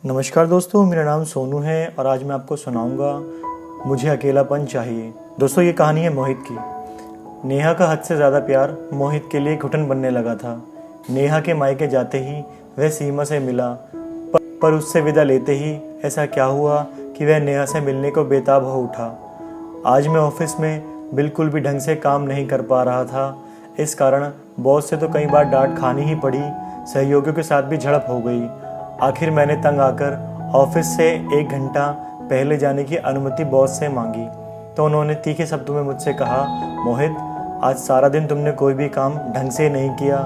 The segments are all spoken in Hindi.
नमस्कार दोस्तों, मेरा नाम सोनू है और आज मैं आपको सुनाऊंगा मुझे अकेलापन चाहिए। दोस्तों, ये कहानी है मोहित की। नेहा का हद से ज़्यादा प्यार मोहित के लिए घुटन बनने लगा था। नेहा के मायके जाते ही वह सीमा से मिला, पर उससे विदा लेते ही ऐसा क्या हुआ कि वह नेहा से मिलने को बेताब हो उठा। आज मैं ऑफिस में बिल्कुल भी ढंग से काम नहीं कर पा रहा था। इस कारण बॉस से तो कई बार डांट खानी ही पड़ी, सहयोगियों के साथ भी झड़प हो गई। आखिर मैंने तंग आकर ऑफिस से 1 घंटा पहले जाने की अनुमति बॉस से मांगी, तो उन्होंने तीखे शब्दों में मुझसे कहा, मोहित, आज सारा दिन तुमने कोई भी काम ढंग से नहीं किया।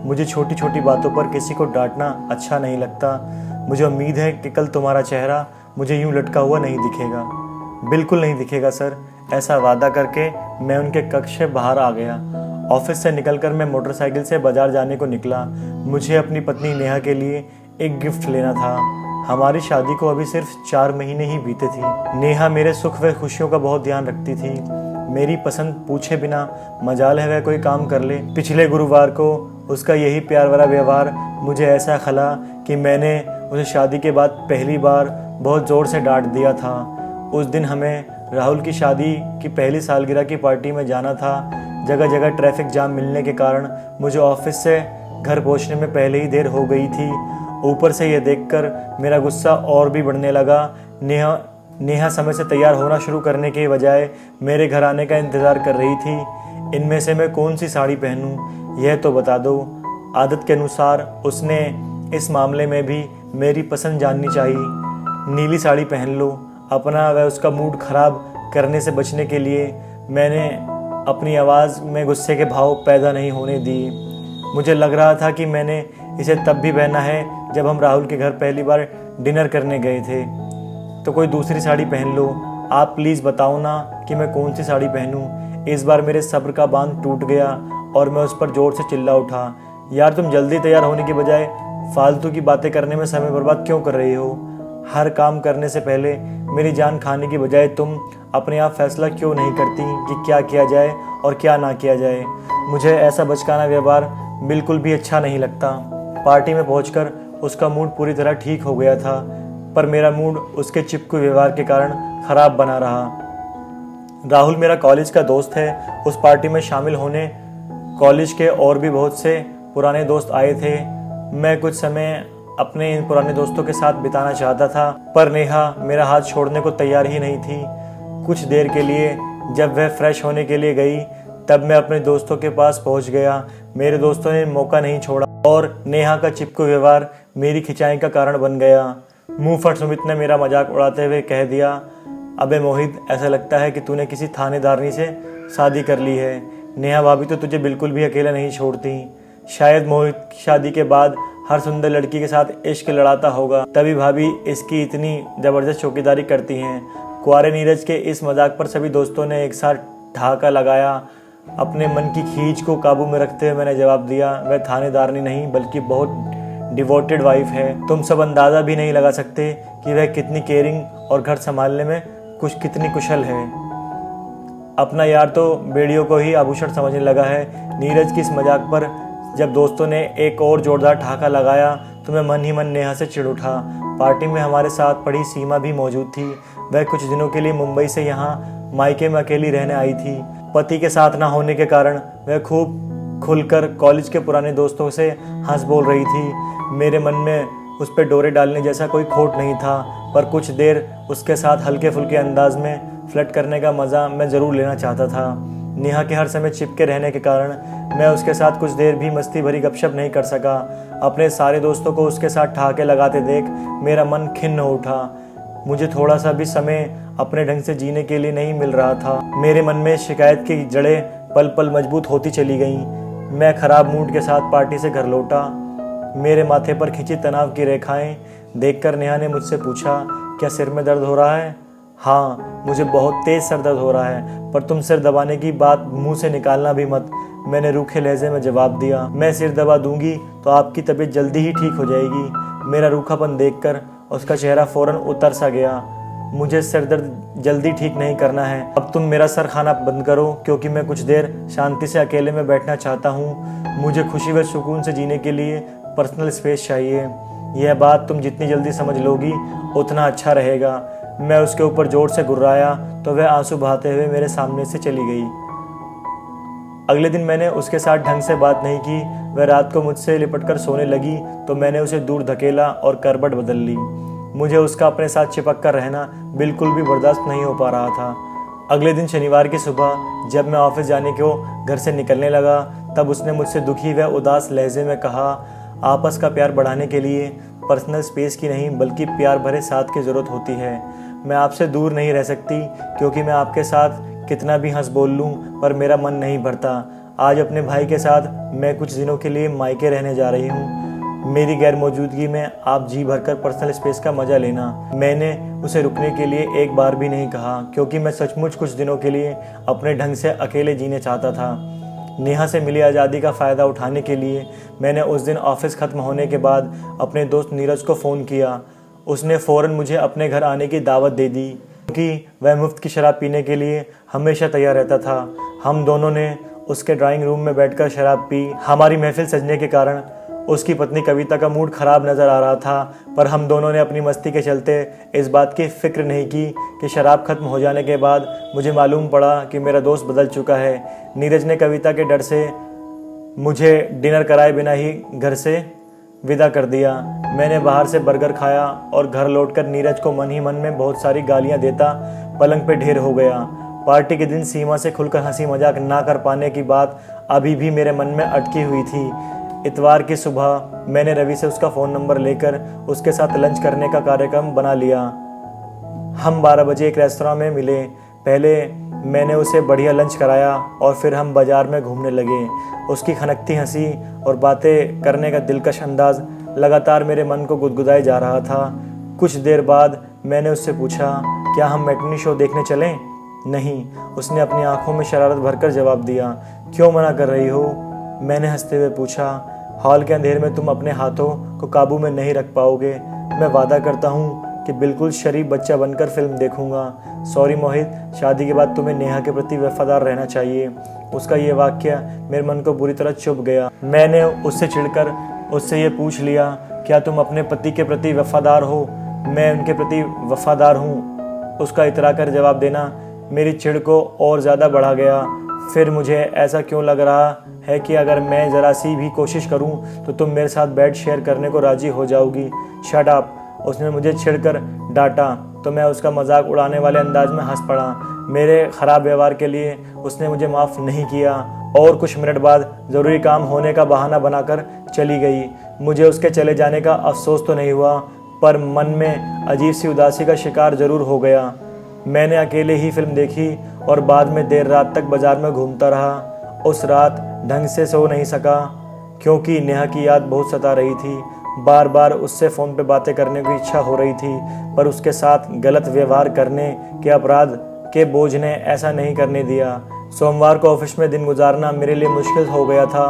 मुझे छोटी छोटी बातों पर किसी को डांटना अच्छा नहीं लगता। मुझे उम्मीद है कि कल तुम्हारा चेहरा मुझे यूं लटका हुआ नहीं दिखेगा। बिल्कुल नहीं दिखेगा सर, ऐसा वादा करके मैं उनके कक्ष से बाहर आ गया। ऑफिस से निकलकर मैं मोटरसाइकिल से बाजार जाने को निकला। मुझे अपनी पत्नी नेहा के लिए एक गिफ्ट लेना था। हमारी शादी को अभी सिर्फ 4 महीने ही बीते थी। नेहा मेरे सुख व खुशियों का बहुत ध्यान रखती थी। मेरी पसंद पूछे बिना मजाल है वह कोई काम कर ले। पिछले गुरुवार को उसका यही प्यार भरा व्यवहार मुझे ऐसा खला कि मैंने उसे शादी के बाद पहली बार बहुत ज़ोर से डांट दिया था। उस दिन हमें राहुल की शादी की पहली सालगिरह की पार्टी में जाना था। जगह जगह ट्रैफिक जाम मिलने के कारण मुझे ऑफिस से घर पहुंचने में पहले ही देर हो गई थी। ऊपर से यह देखकर मेरा गुस्सा और भी बढ़ने लगा। नेहा समय से तैयार होना शुरू करने के बजाय मेरे घर आने का इंतज़ार कर रही थी। इनमें से मैं कौन सी साड़ी पहनूं, यह तो बता दो। आदत के अनुसार उसने इस मामले में भी मेरी पसंद जाननी चाहिए। नीली साड़ी पहन लो। अपना व उसका मूड खराब करने से बचने के लिए मैंने अपनी आवाज़ में गुस्से के भाव पैदा नहीं होने दी। मुझे लग रहा था कि मैंने इसे तब भी पहना है जब हम राहुल के घर पहली बार डिनर करने गए थे। तो कोई दूसरी साड़ी पहन लो। आप प्लीज़ बताओ ना कि मैं कौन सी साड़ी पहनूं। इस बार मेरे सब्र का बांध टूट गया और मैं उस पर जोर से चिल्ला उठा, यार तुम जल्दी तैयार होने की बजाय फालतू की बातें करने में समय बर्बाद क्यों कर रही हो? हर काम करने से पहले मेरी जान खाने की बजाय तुम अपने आप फैसला क्यों नहीं करती कि क्या किया जाए और क्या ना किया जाए? मुझे ऐसा बचकाना व्यवहार बिल्कुल भी अच्छा नहीं लगता। पार्टी में पहुंचकर उसका मूड पूरी तरह ठीक हो गया था, पर मेरा मूड उसके चिपकू व्यवहार के कारण खराब बना रहा। राहुल मेरा कॉलेज का दोस्त है। उस पार्टी में शामिल होने कॉलेज के और भी बहुत से पुराने दोस्त आए थे। मैं कुछ समय अपने इन पुराने दोस्तों के साथ बिताना चाहता था, पर नेहा मेरा हाथ छोड़ने को तैयार ही नहीं थी। कुछ देर के लिए जब वह फ्रेश होने के लिए गई, तब मैं अपने दोस्तों के पास पहुंच गया। मेरे दोस्तों ने मौका नहीं छोड़ा और नेहा का चिपकू व्यवहार मेरी खिंचाई का कारण बन गया। मुंह फट सुमित ने मेरा मजाक उड़ाते हुए कह दिया, अबे मोहित, ऐसा लगता है कि तूने किसी थानेदारनी से शादी कर ली है। नेहा भाभी तो तुझे बिल्कुल भी अकेला नहीं छोड़ती। शायद मोहित की शादी के बाद हर सुंदर लड़की के साथ इश्क लड़ाता होगा, तभी भाभी इसकी इतनी ज़बरदस्त चौकीदारी करती हैं। कुंवारे नीरज के इस मजाक पर सभी दोस्तों ने एक साथ ठहाका लगाया। अपने मन की खींच को काबू में रखते हुए मैंने जवाब दिया, वह थानेदारनी नहीं बल्कि बहुत डिवोटेड वाइफ है। तुम सब अंदाज़ा भी नहीं लगा सकते कि वह कितनी केयरिंग और घर संभालने में कितनी कुशल है। अपना यार तो बेड़ियों को ही आभूषण समझने लगा है। नीरज की इस मजाक पर जब दोस्तों ने एक और जोरदार ठहाका लगाया तो मैं मन ही मन नेहा से चिढ़ उठा। पार्टी में हमारे साथ पढ़ी सीमा भी मौजूद थी। वह कुछ दिनों के लिए मुंबई से यहाँ मायके में अकेली रहने आई थी। पति के साथ ना होने के कारण वह खूब खुलकर कॉलेज के पुराने दोस्तों से हंस बोल रही थी। मेरे मन में उस पर डोरे डालने जैसा कोई खोट नहीं था, पर कुछ देर उसके साथ हल्के फुल्के अंदाज में फ्लर्ट करने का मज़ा मैं ज़रूर लेना चाहता था। नेहा के हर समय चिपके रहने के कारण मैं उसके साथ कुछ देर भी मस्ती भरी गपशप नहीं कर सका। अपने सारे दोस्तों को उसके साथ ठहाके लगाते देख मेरा मन खिन्न हो उठा। मुझे थोड़ा सा भी समय अपने ढंग से जीने के लिए नहीं मिल रहा था। मेरे मन में शिकायत की जड़ें पल पल मजबूत होती चली गईं। मैं खराब मूड के साथ पार्टी से घर लौटा। मेरे माथे पर खिंची तनाव की रेखाएं देखकर नेहा ने मुझसे पूछा, क्या सिर में दर्द हो रहा है? हाँ, मुझे बहुत तेज सर दर्द हो रहा है, पर तुम सिर दबाने की बात मुंह से निकालना भी मत, मैंने रूखे लहजे में जवाब दिया। मैं सिर दबा दूंगी तो आपकी तबीयत जल्दी ही ठीक हो जाएगी। मेरा रूखापन देखकर उसका चेहरा फौरन उतर सा गया। मुझे सिर दर्द जल्दी ठीक नहीं करना है। अब तुम मेरा सर खाना बंद करो, क्योंकि मैं कुछ देर शांति से अकेले में बैठना चाहता हूँ। मुझे खुशी व सुकून से जीने के लिए पर्सनल स्पेस चाहिए। यह बात तुम जितनी जल्दी समझ लोगी उतना अच्छा रहेगा। मैं उसके ऊपर जोर से गुर्राया तो वह आंसू बहाते हुए मेरे सामने से चली गई। अगले दिन मैंने उसके साथ ढंग से बात नहीं की। वह रात को मुझसे लिपटकर सोने लगी तो मैंने उसे दूर धकेला और करवट बदल ली। मुझे उसका अपने साथ चिपक कर रहना बिल्कुल भी बर्दाश्त नहीं हो पा रहा था। अगले दिन शनिवार की सुबह जब मैं ऑफिस जाने को घर से निकलने लगा तब उसने मुझसे दुखी व उदास लहजे में कहा, आपस का प्यार बढ़ाने के लिए पर्सनल स्पेस की नहीं बल्कि प्यार भरे साथ की ज़रूरत होती है। मैं आपसे दूर नहीं रह सकती क्योंकि मैं आपके साथ कितना भी हंस बोल लूँ पर मेरा मन नहीं भरता। आज अपने भाई के साथ मैं कुछ दिनों के लिए मायके रहने जा रही हूँ। मेरी गैर मौजूदगी में आप जी भरकर पर्सनल स्पेस का मज़ा लेना। मैंने उसे रुकने के लिए एक बार भी नहीं कहा क्योंकि मैं सचमुच कुछ दिनों के लिए अपने ढंग से अकेले जीने चाहता था। नेहा से मिली आज़ादी का फ़ायदा उठाने के लिए मैंने उस दिन ऑफिस ख़त्म होने के बाद अपने दोस्त नीरज को फ़ोन किया। उसने फ़ौरन मुझे अपने घर आने की दावत दे दी क्योंकि वह मुफ्त की शराब पीने के लिए हमेशा तैयार रहता था। हम दोनों ने उसके ड्राइंग रूम में बैठकर शराब पी। हमारी महफिल सजने के कारण उसकी पत्नी कविता का मूड ख़राब नज़र आ रहा था पर हम दोनों ने अपनी मस्ती के चलते इस बात की फ़िक्र नहीं की कि शराब ख़त्म हो जाने के बाद मुझे मालूम पड़ा कि मेरा दोस्त बदल चुका है। नीरज ने कविता के डर से मुझे डिनर कराए बिना ही घर से विदा कर दिया। मैंने बाहर से बर्गर खाया और घर लौटकर नीरज को मन ही मन में बहुत सारी गालियां देता पलंग पे ढेर हो गया। पार्टी के दिन सीमा से खुलकर हंसी मजाक ना कर पाने की बात अभी भी मेरे मन में अटकी हुई थी। इतवार की सुबह मैंने रवि से उसका फ़ोन नंबर लेकर उसके साथ लंच करने का कार्यक्रम बना लिया। हम 12 बजे एक रेस्तरां में मिले। पहले मैंने उसे बढ़िया लंच कराया और फिर हम बाज़ार में घूमने लगे। उसकी खनकती हंसी और बातें करने का दिलकश अंदाज लगातार मेरे मन को गुदगुदाए जा रहा था। कुछ देर बाद मैंने उससे पूछा, क्या हम मैटिनी शो देखने चलें? नहीं, उसने अपनी आंखों में शरारत भरकर जवाब दिया। क्यों मना कर रही हो? मैंने हंसते हुए पूछा। हॉल के अंधेरे में तुम अपने हाथों को काबू में नहीं रख पाओगे। मैं वादा करता हूँ कि बिल्कुल शरीफ बच्चा बनकर फिल्म देखूंगा। सॉरी मोहित, शादी के बाद तुम्हें नेहा के प्रति वफादार रहना चाहिए। उसका ये वाक्य मेरे मन को बुरी तरह चुभ गया। मैंने उससे चिढ़कर उससे ये पूछ लिया, क्या तुम अपने पति के प्रति वफादार हो? मैं उनके प्रति वफादार हूँ, उसका इतरा कर जवाब देना मेरी चिढ़ को और ज़्यादा बढ़ा गया। फिर मुझे ऐसा क्यों लग रहा है कि अगर मैं ज़रा सी भी कोशिश करूं तो तुम मेरे साथ बेड शेयर करने को राज़ी हो जाओगी। शट अप, उसने मुझे छिड़कर डांटा तो मैं उसका मजाक उड़ाने वाले अंदाज में हंस पड़ा। मेरे ख़राब व्यवहार के लिए उसने मुझे माफ़ नहीं किया और कुछ मिनट बाद ज़रूरी काम होने का बहाना बनाकर चली गई। मुझे उसके चले जाने का अफसोस तो नहीं हुआ पर मन में अजीब सी उदासी का शिकार ज़रूर हो गया। मैंने अकेले ही फिल्म देखी और बाद में देर रात तक बाज़ार में घूमता रहा। उस रात ढंग से सो नहीं सका क्योंकि नेहा की याद बहुत सता रही थी। बार बार उससे फ़ोन पे बातें करने की इच्छा हो रही थी पर उसके साथ गलत व्यवहार करने के अपराध के बोझ ने ऐसा नहीं करने दिया। सोमवार को ऑफिस में दिन गुजारना मेरे लिए मुश्किल हो गया था।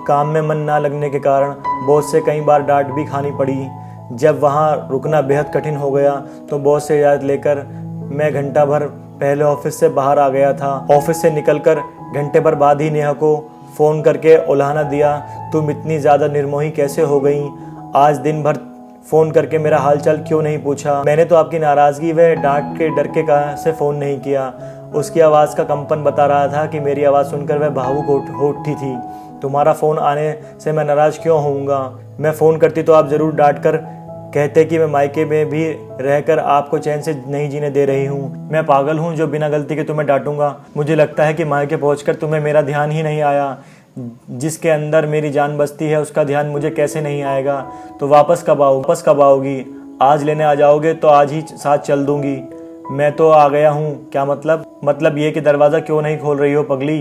काम में मन ना लगने के कारण बॉस से कई बार डांट भी खानी पड़ी। जब वहाँ रुकना बेहद कठिन हो गया तो बॉस से इजाज़त लेकर मैं घंटा भर पहले ऑफिस से बाहर आ गया था। ऑफिस से निकलकर घंटे भर बाद ही नेहा को फ़ोन करके उल्हाना दिया, तुम इतनी ज़्यादा निर्मोही कैसे हो गई? आज दिन भर फ़ोन करके मेरा हालचाल क्यों नहीं पूछा? मैंने तो आपकी नाराज़गी व डांट के डर के कारण से फ़ोन नहीं किया। उसकी आवाज़ का कंपन बता रहा था कि मेरी आवाज़ सुनकर वह भावुक हो उठी थी। तुम्हारा फ़ोन आने से मैं नाराज़ क्यों होऊंगा? मैं फ़ोन करती तो आप ज़रूर डांट कर कहते कि मैं मायके में भी रहकर आपको चैन से नहीं जीने दे रही हूँ। मैं पागल हूँ जो बिना गलती के तुम्हें डांटूंगा। मुझे लगता है कि मायके पहुँचकर तुम्हें मेरा ध्यान ही नहीं आया। जिसके अंदर मेरी जान बसती है उसका ध्यान मुझे कैसे नहीं आएगा? तो वापस कब आओगी? आज लेने आ जाओगे तो आज ही साथ चल दूंगी। मैं तो आ गया हूँ। क्या मतलब ये कि दरवाज़ा क्यों नहीं खोल रही हो पगली?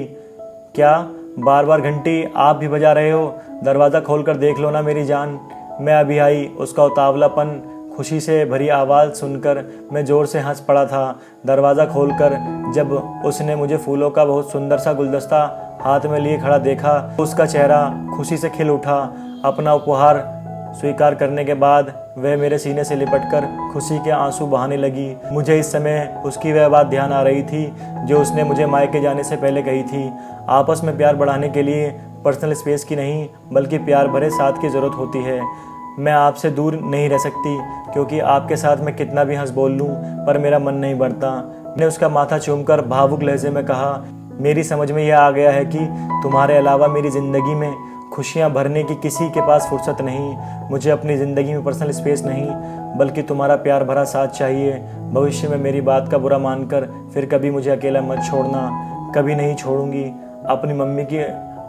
क्या बार बार घंटी आप भी बजा रहे हो? दरवाज़ा खोल कर देख लो ना मेरी जान। मैं अभी आई। उसका उतावलापन खुशी से भरी आवाज़ सुनकर मैं ज़ोर से हंस पड़ा था। दरवाज़ा खोलकर जब उसने मुझे फूलों का बहुत सुंदर सा गुलदस्ता हाथ में लिए खड़ा देखा उसका चेहरा खुशी से खिल उठा। अपना उपहार स्वीकार करने के बाद वह मेरे सीने से लिपटकर खुशी के आंसू बहाने लगी। मुझे इस समय उसकी वह बात ध्यान आ रही थी जो उसने मुझे मायके जाने से पहले कही थी। आपस में प्यार बढ़ाने के लिए पर्सनल स्पेस की नहीं बल्कि प्यार भरे साथ की ज़रूरत होती है। मैं आपसे दूर नहीं रह सकती, क्योंकि आपके साथ मैं कितना भी हंस बोल लूँ पर मेरा मन नहीं भरता। मैंने उसका माथा चूमकर भावुक लहजे में कहा, मेरी समझ में यह आ गया है कि तुम्हारे अलावा मेरी ज़िंदगी में खुशियाँ भरने की किसी के पास फुर्सत नहीं। मुझे अपनी ज़िंदगी में पर्सनल स्पेस नहीं, बल्कि तुम्हारा प्यार भरा साथ चाहिए। भविष्य में मेरी बात का बुरा मानकर फिर कभी मुझे अकेला मत छोड़ना। कभी नहीं छोड़ूंगी। अपनी मम्मी की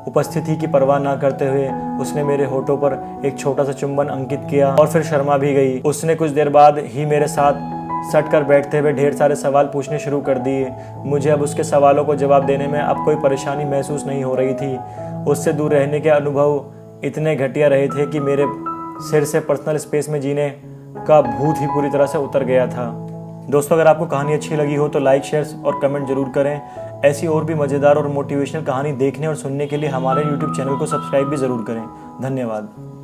उपस्थिति की परवाह ना करते हुए उसने मेरे होठों पर एक छोटा सा चुंबन अंकित किया और फिर शर्मा भी गई। उसने कुछ देर बाद ही मेरे साथ सट कर बैठते हुए ढेर सारे सवाल पूछने शुरू कर दिए। मुझे अब उसके सवालों को जवाब देने में अब कोई परेशानी महसूस नहीं हो रही थी। उससे दूर रहने के अनुभव इतने घटिया रहे थे कि मेरे सिर से पर्सनल स्पेस में जीने का भूत ही पूरी तरह से उतर गया था। दोस्तों, अगर आपको कहानी अच्छी लगी हो तो लाइक, शेयर और कमेंट जरूर करें। ऐसी और भी मज़ेदार और मोटिवेशनल कहानी देखने और सुनने के लिए हमारे YouTube चैनल को सब्सक्राइब भी ज़रूर करें। धन्यवाद।